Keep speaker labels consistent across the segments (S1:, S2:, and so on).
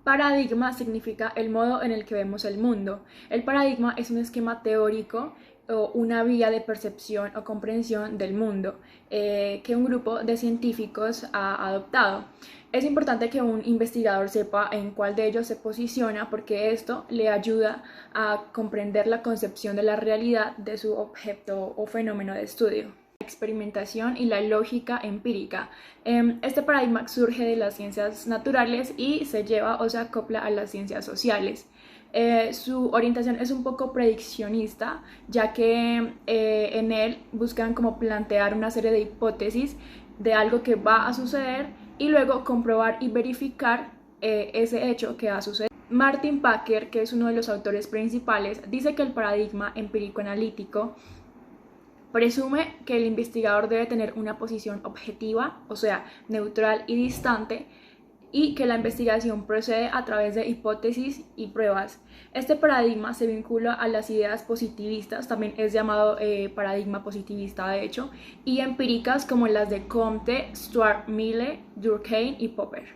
S1: Paradigma significa el modo en el que vemos el mundo. El paradigma es un esquema teórico o una vía de percepción o comprensión del mundo que un grupo de científicos ha adoptado. Es importante que un investigador sepa en cuál de ellos se posiciona porque esto le ayuda a comprender la concepción de la realidad de su objeto o fenómeno de estudio. Experimentación y la lógica empírica. Este paradigma surge de las ciencias naturales y se lleva o se acopla a las ciencias sociales. Su orientación es un poco prediccionista, ya que en él buscan como plantear una serie de hipótesis de algo que va a suceder y luego comprobar y verificar ese hecho que ha sucedido. Martin Packer, que es uno de los autores principales, dice que el paradigma empírico-analítico presume que el investigador debe tener una posición objetiva, o sea, neutral y distante, y que la investigación procede a través de hipótesis y pruebas. Este paradigma se vincula a las ideas positivistas, también es llamado paradigma positivista de hecho, y empíricas como las de Comte, Stuart Mill, Durkheim y Popper.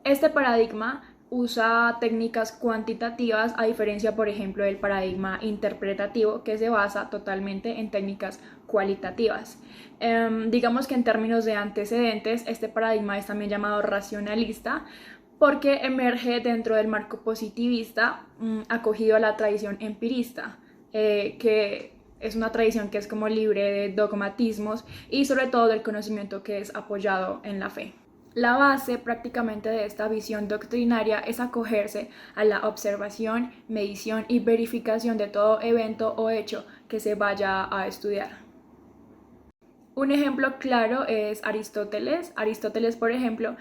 S1: Este paradigma usa técnicas cuantitativas a diferencia, por ejemplo, del paradigma interpretativo que se basa totalmente en técnicas cualitativas. Digamos que en términos de antecedentes, este paradigma es también llamado racionalista porque emerge dentro del marco positivista acogido a la tradición empirista, que es una tradición que es como libre de dogmatismos y sobre todo del conocimiento que es apoyado en la fe. La base prácticamente de esta visión doctrinaria es acogerse a la observación, medición y verificación de todo evento o hecho que se vaya a estudiar. Un ejemplo claro es Aristóteles. Aristóteles, por ejemplo,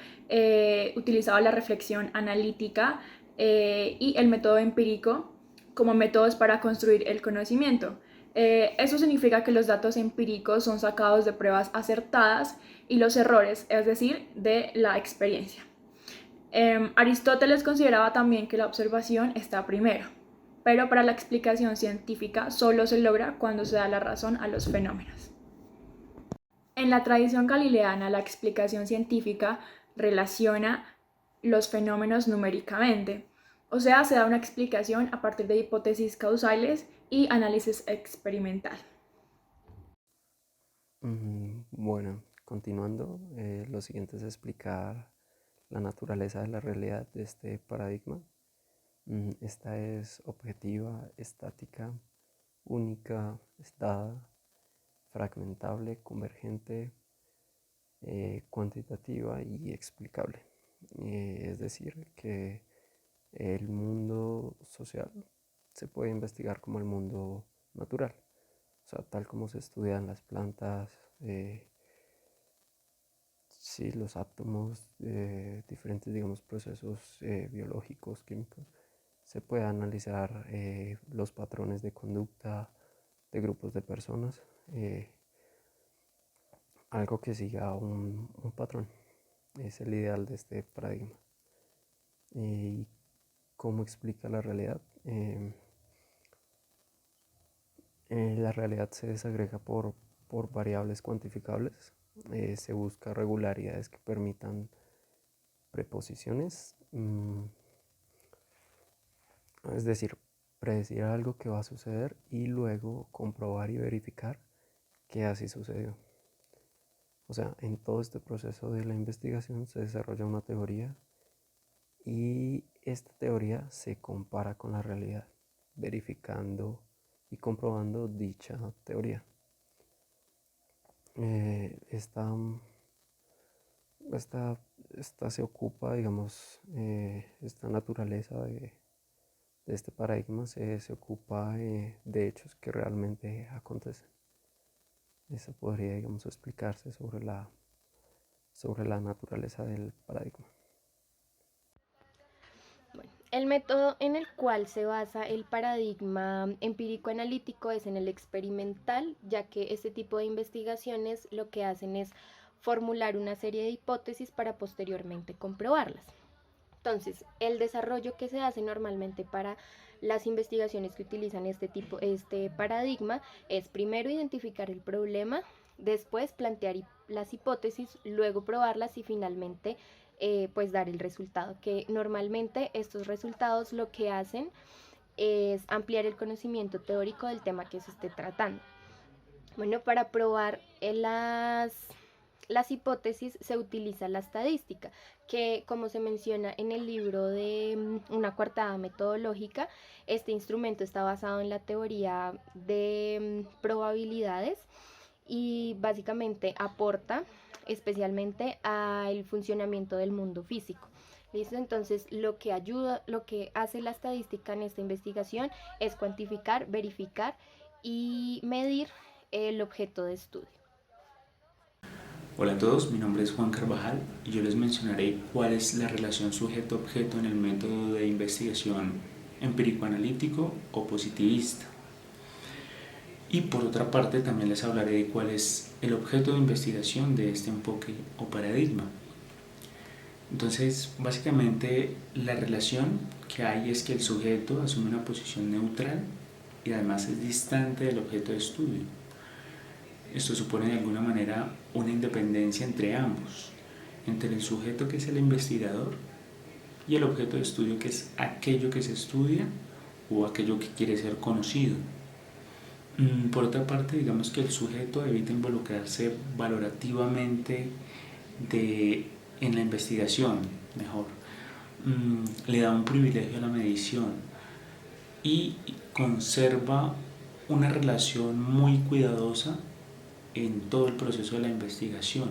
S1: utilizaba la reflexión analítica y el método empírico como métodos para construir el conocimiento. Eso significa que los datos empíricos son sacados de pruebas acertadas y los errores, es decir, de la experiencia. Aristóteles consideraba también que la observación está primero, pero para la explicación científica solo se logra cuando se da la razón a los fenómenos. En la tradición galileana, la explicación científica relaciona los fenómenos numéricamente, o sea, se da una explicación a partir de hipótesis causales y análisis experimental.
S2: Bueno, continuando, lo siguiente es explicar la naturaleza de la realidad de este paradigma. Esta es objetiva, estática, única, dada, fragmentable, convergente, cuantitativa y explicable. Es decir, que el mundo social se puede investigar como el mundo natural, o sea, tal como se estudian las plantas, sí, los átomos, diferentes, digamos, procesos biológicos, químicos. Se puede analizar los patrones de conducta de grupos de personas, algo que siga un patrón. Es el ideal de este paradigma. ¿Y cómo explica la realidad? La realidad se desagrega por variables cuantificables. Se busca regularidades que permitan preposiciones, es decir, predecir algo que va a suceder y luego comprobar y verificar que así sucedió. O sea, en todo este proceso de la investigación se desarrolla una teoría y esta teoría se compara con la realidad, verificando y comprobando dicha teoría. Esta, esta, esta se ocupa, digamos, esta naturaleza de este paradigma se ocupa de hechos que realmente acontecen. Eso podría, digamos, explicarse sobre la naturaleza del paradigma.
S3: El método en el cual se basa el paradigma empírico-analítico es en el experimental, ya que este tipo de investigaciones lo que hacen es formular una serie de hipótesis para posteriormente comprobarlas. Entonces, el desarrollo que se hace normalmente para las investigaciones que utilizan este paradigma es primero identificar el problema, después plantear las hipótesis, luego probarlas y finalmente pues dar el resultado, que normalmente estos resultados lo que hacen es ampliar el conocimiento teórico del tema que se esté tratando. Bueno, para probar las hipótesis se utiliza la estadística, que como se menciona en el libro de Una coartada metodológica, este instrumento está basado en la teoría de probabilidades y básicamente aporta especialmente al funcionamiento del mundo físico. ¿Listo? Entonces, lo que hace la estadística en esta investigación es cuantificar, verificar y medir el objeto de estudio.
S4: Hola a todos, mi nombre es Juan Carvajal y yo les mencionaré cuál es la relación sujeto-objeto en el método de investigación empírico-analítico o positivista. Y por otra parte también les hablaré de cuál es el objeto de investigación de este enfoque o paradigma. Entonces, básicamente la relación que hay es que el sujeto asume una posición neutral y además es distante del objeto de estudio. Esto supone de alguna manera una independencia entre ambos, entre el sujeto que es el investigador y el objeto de estudio que es aquello que se estudia o aquello que quiere ser conocido. Por otra parte, digamos que el sujeto evita involucrarse valorativamente en la investigación, mejor. Le da un privilegio a la medición y conserva una relación muy cuidadosa en todo el proceso de la investigación.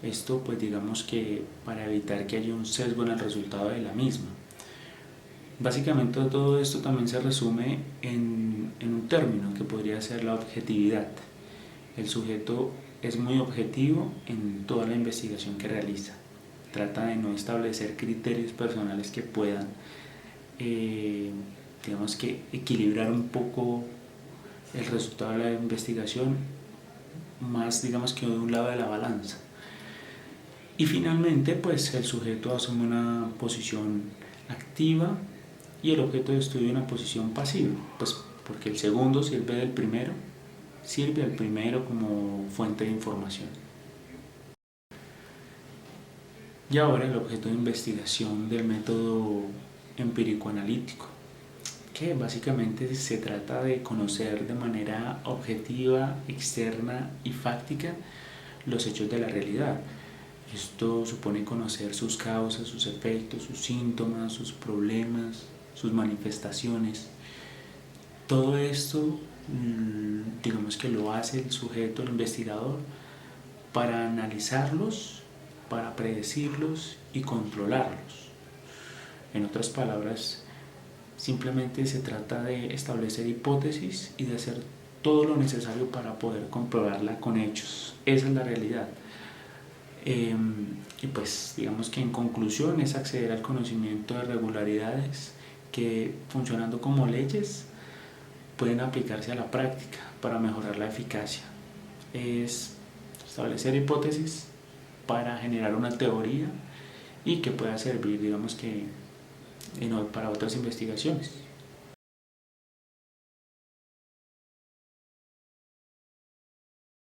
S4: Esto pues digamos que para evitar que haya un sesgo en el resultado de la misma. Básicamente todo esto también se resume en un término que podría ser la objetividad. El sujeto es muy objetivo en toda la investigación que realiza. Trata de no establecer criterios personales que puedan digamos que equilibrar un poco el resultado de la investigación, más digamos que de un lado de la balanza. Y finalmente pues el sujeto asume una posición activa y el objeto de estudio una posición pasiva, pues porque el segundo sirve al primero como fuente de información. Y ahora el objeto de investigación del método empírico-analítico, que básicamente se trata de conocer de manera objetiva, externa y fáctica los hechos de la realidad. Esto supone conocer sus causas, sus efectos, sus síntomas, sus problemas, sus manifestaciones. Todo esto, digamos que lo hace el sujeto, el investigador, para analizarlos, para predecirlos y controlarlos. En otras palabras, simplemente se trata de establecer hipótesis y de hacer todo lo necesario para poder comprobarla con hechos. Esa es la realidad. Y pues digamos que en conclusión es acceder al conocimiento de regularidades que, funcionando como leyes, pueden aplicarse a la práctica para mejorar la eficacia. Es establecer hipótesis para generar una teoría y que pueda servir, digamos que, para otras investigaciones.